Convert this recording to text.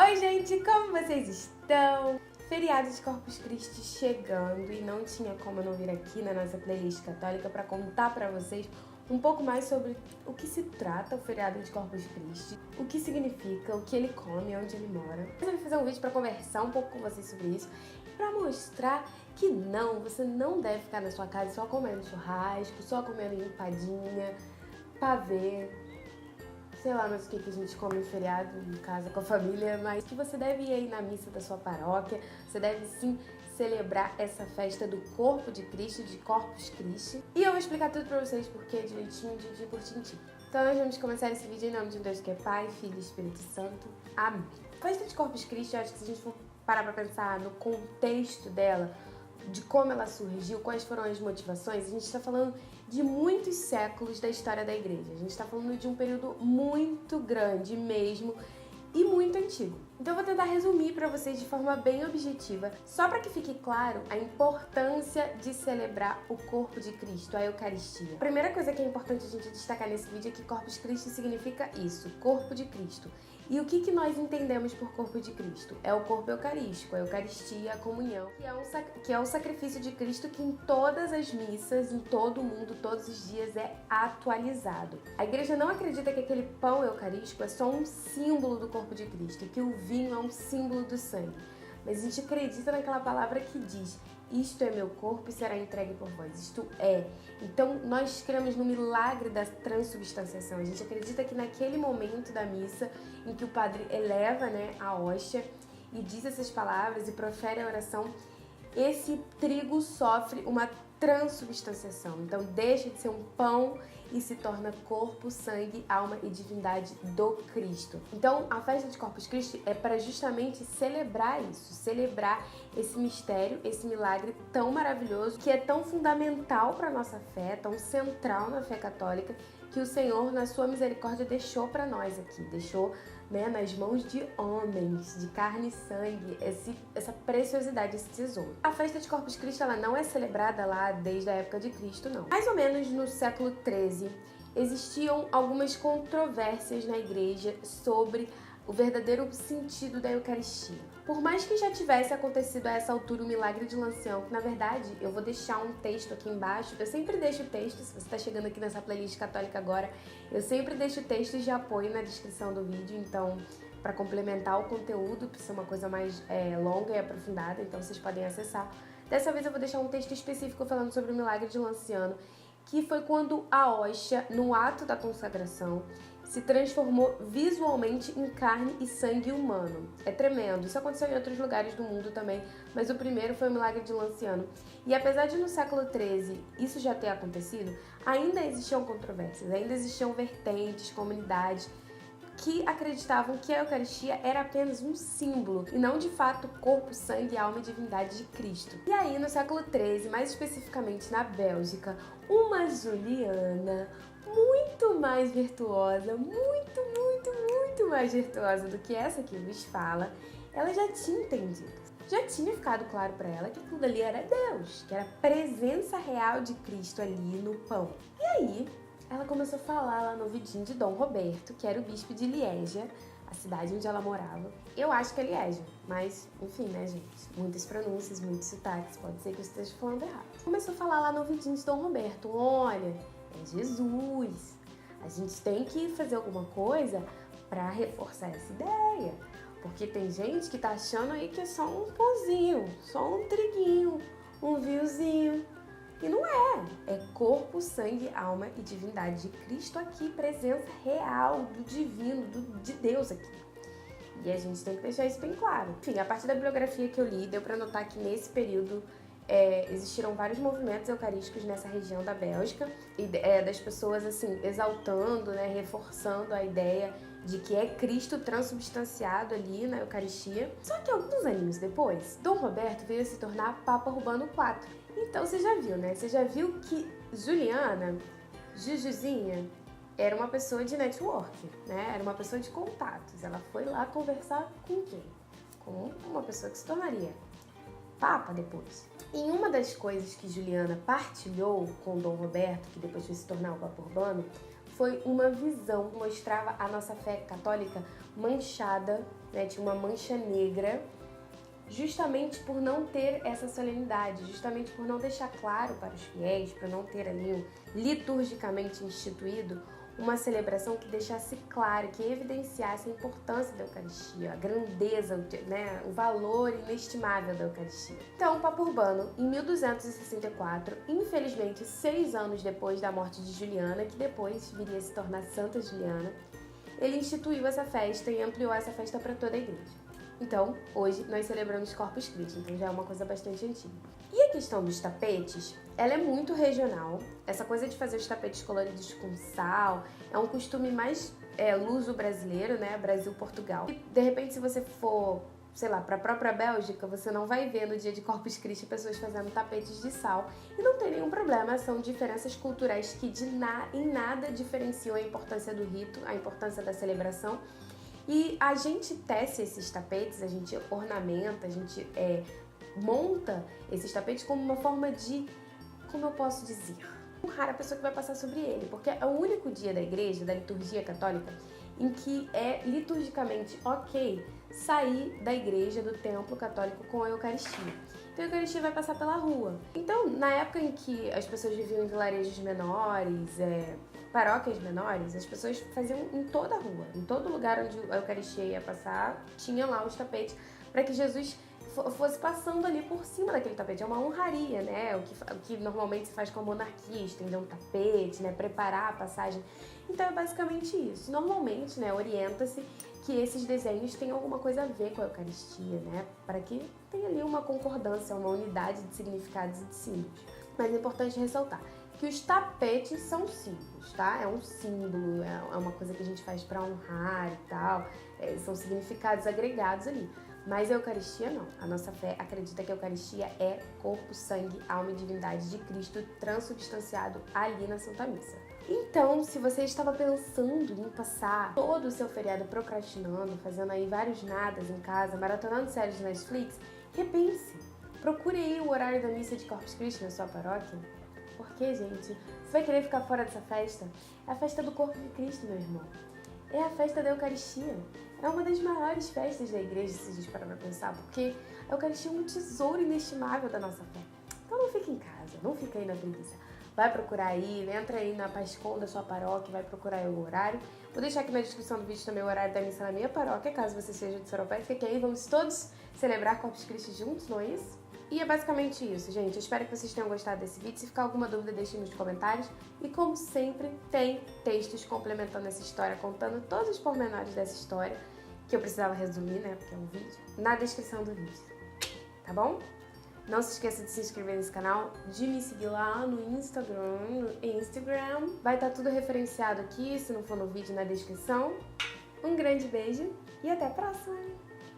Oi gente, como vocês estão? Feriado de Corpus Christi chegando e não tinha como eu não vir aqui na nossa playlist católica para contar para vocês um pouco mais sobre o que se trata o feriado de Corpus Christi, o que significa, o que ele come, onde ele mora. Eu vou fazer um vídeo para conversar um pouco com vocês sobre isso e para mostrar que você não deve ficar na sua casa só comendo churrasco, só comendo empadinha, pavê, sei lá mais o que a gente come no feriado em casa com a família, mas que você deve ir aí na missa da sua paróquia, você deve sim celebrar essa festa do corpo de Cristo, de Corpus Christi. E eu vou explicar tudo pra vocês porque direitinho, tintim por tintim. Então nós vamos começar esse vídeo em nome de um Deus que é Pai, Filho e Espírito Santo. Amém. A festa de Corpus Christi, eu acho que se a gente for parar pra pensar no contexto dela, de como ela surgiu, quais foram as motivações, a gente está falando de muitos séculos da história da igreja. A gente está falando de um período muito grande mesmo e muito antigo. Então eu vou tentar resumir para vocês de forma bem objetiva, só para que fique claro a importância de celebrar o corpo de Cristo, a Eucaristia. A primeira coisa que é importante a gente destacar nesse vídeo é que Corpus Christi significa isso, corpo de Cristo. E o que nós entendemos por corpo de Cristo? É o corpo eucarístico, a Eucaristia, a comunhão, que é o sacrifício de Cristo que em todas as missas, em todo o mundo, todos os dias é atualizado. A igreja não acredita que aquele pão eucarístico é só um símbolo do corpo de Cristo, que o vinho é um símbolo do sangue. Mas a gente acredita naquela palavra que diz: isto é meu corpo e será entregue por vós. Isto é. Então, nós cremos no milagre da transubstanciação. A gente acredita que naquele momento da missa, em que o padre eleva, a hóstia e diz essas palavras e profere a oração, esse trigo sofre uma transubstanciação. Então, deixa de ser um pão e se torna corpo, sangue, alma e divindade do Cristo. Então, a festa de Corpus Christi é para justamente celebrar isso, celebrar esse mistério, esse milagre tão maravilhoso, que é tão fundamental para a nossa fé, tão central na fé católica, que o Senhor, na sua misericórdia, deixou para nós aqui, deixou nas mãos de homens, de carne e sangue, essa preciosidade, esse tesouro. A festa de Corpus Christi, ela não é celebrada lá desde a época de Cristo, não. Mais ou menos no século XIII, existiam algumas controvérsias na igreja sobre o verdadeiro sentido da Eucaristia. Por mais que já tivesse acontecido a essa altura o milagre de Lancião, que na verdade eu vou deixar um texto aqui embaixo, eu sempre deixo o texto, se você está chegando aqui nessa playlist católica agora, eu sempre deixo textos de apoio na descrição do vídeo, então para complementar o conteúdo, para ser uma coisa mais longa e aprofundada, então vocês podem acessar. Dessa vez eu vou deixar um texto específico falando sobre o milagre de Lanciano, que foi quando a hóstia, no ato da consagração, se transformou visualmente em carne e sangue humano. É tremendo. Isso aconteceu em outros lugares do mundo também, mas o primeiro foi o milagre de Lanciano. E apesar de no século XIII isso já ter acontecido, ainda existiam controvérsias, ainda existiam vertentes, comunidades que acreditavam que a Eucaristia era apenas um símbolo e não de fato corpo, sangue, alma e divindade de Cristo. E aí, no século XIII, mais especificamente na Bélgica, uma Juliana muito mais virtuosa, muito mais virtuosa do que essa que vos fala, ela já tinha entendido. Já tinha ficado claro para ela que tudo ali era Deus, que era a presença real de Cristo ali no pão. E aí, ela começou a falar lá no ouvidinho de Dom Roberto, que era o bispo de Liégia, a cidade onde ela morava. Eu acho que é Liégia, mas enfim, gente? Muitas pronúncias, muitos sotaques, pode ser que eu esteja falando errado. Começou a falar lá no ouvidinho de Dom Roberto: olha, é Jesus, a gente tem que fazer alguma coisa para reforçar essa ideia, porque tem gente que tá achando aí que é só um pãozinho, só um triguinho, um vinhozinho. E não é. É corpo, sangue, alma e divindade de Cristo aqui, presença real do divino, de Deus aqui. E a gente tem que deixar isso bem claro. Enfim, a partir da bibliografia que eu li, deu para notar que nesse período existiram vários movimentos eucarísticos nessa região da Bélgica, e das pessoas assim exaltando, reforçando a ideia de que é Cristo transubstanciado ali na Eucaristia. Só que alguns anos depois, Dom Roberto veio a se tornar Papa Urbano IV. Então você já viu, Você já viu que Juliana, Jujuzinha, era uma pessoa de network, Era uma pessoa de contatos. Ela foi lá conversar com quem? Com uma pessoa que se tornaria Papa depois. E uma das coisas que Juliana partilhou com Dom Roberto, que depois foi se tornar o Papa Urbano, foi uma visão que mostrava a nossa fé católica manchada, né? Tinha uma mancha negra, justamente por não ter essa solenidade, justamente por não deixar claro para os fiéis, para não ter ali liturgicamente instituído uma celebração que deixasse claro, que evidenciasse a importância da Eucaristia, a grandeza, né, o valor inestimável da Eucaristia. Então, o Papa Urbano, em 1264, infelizmente 6 anos depois da morte de Juliana, que depois viria a se tornar Santa Juliana, ele instituiu essa festa e ampliou essa festa para toda a igreja. Então, hoje nós celebramos Corpus Christi, então já é uma coisa bastante antiga. E a questão dos tapetes, ela é muito regional. Essa coisa de fazer os tapetes coloridos com sal é um costume mais luso-brasileiro, né? Brasil-Portugal. E, de repente, se você for, sei lá, para a própria Bélgica, você não vai ver no dia de Corpus Christi pessoas fazendo tapetes de sal. E não tem nenhum problema, são diferenças culturais que em nada diferenciam a importância do rito, a importância da celebração. E a gente tece esses tapetes, a gente ornamenta, a gente monta esses tapetes como uma forma de, como eu posso dizer, honrar a pessoa que vai passar sobre ele, porque é o único dia da igreja, da liturgia católica, em que é liturgicamente ok sair da igreja, do templo católico com a Eucaristia. Então a Eucaristia vai passar pela rua. Então, na época em que as pessoas viviam em vilarejos menores, paróquias menores, as pessoas faziam em toda a rua, em todo lugar onde a Eucaristia ia passar, tinha lá os tapetes para que Jesus fosse passando ali por cima daquele tapete. É uma honraria, né? O que normalmente se faz com a monarquia, estender um tapete, né? Preparar a passagem. Então é basicamente isso. Normalmente, né, orienta-se que esses desenhos tenham alguma coisa a ver com a Eucaristia, né? Para que tenha ali uma concordância, uma unidade de significados e de símbolos. Mas é importante ressaltar que os tapetes são símbolos, tá? É um símbolo, é uma coisa que a gente faz para honrar e tal, são significados agregados ali. Mas a Eucaristia não. A nossa fé acredita que a Eucaristia é corpo, sangue, alma e divindade de Cristo transubstanciado ali na Santa Missa. Então, se você estava pensando em passar todo o seu feriado procrastinando, fazendo aí vários nadas em casa, maratonando séries de Netflix, repense. Procure aí o horário da missa de Corpus Christi na sua paróquia. Porque, gente, você vai querer ficar fora dessa festa? É a festa do corpo de Cristo, meu irmão. É a festa da Eucaristia. É uma das maiores festas da igreja, se a gente parar pra pensar, porque a Eucaristia é um tesouro inestimável da nossa fé. Então não fica em casa, não fica aí na preguiça. Vai procurar aí, entra aí na PASCOM da sua paróquia, vai procurar aí o horário. Vou deixar aqui na descrição do vídeo também o horário da missa na minha paróquia, caso você seja de Soropédica, que aí vamos todos celebrar Corpus Christi juntos, não é isso? E é basicamente isso, gente. Eu espero que vocês tenham gostado desse vídeo. Se ficar alguma dúvida, deixe nos comentários. E como sempre, tem textos complementando essa história, contando todos os pormenores dessa história, que eu precisava resumir, né, porque é um vídeo, na descrição do vídeo. Tá bom? Não se esqueça de se inscrever nesse canal, de me seguir lá no Instagram. Vai estar tudo referenciado aqui, se não for no vídeo, na descrição. Um grande beijo e até a próxima!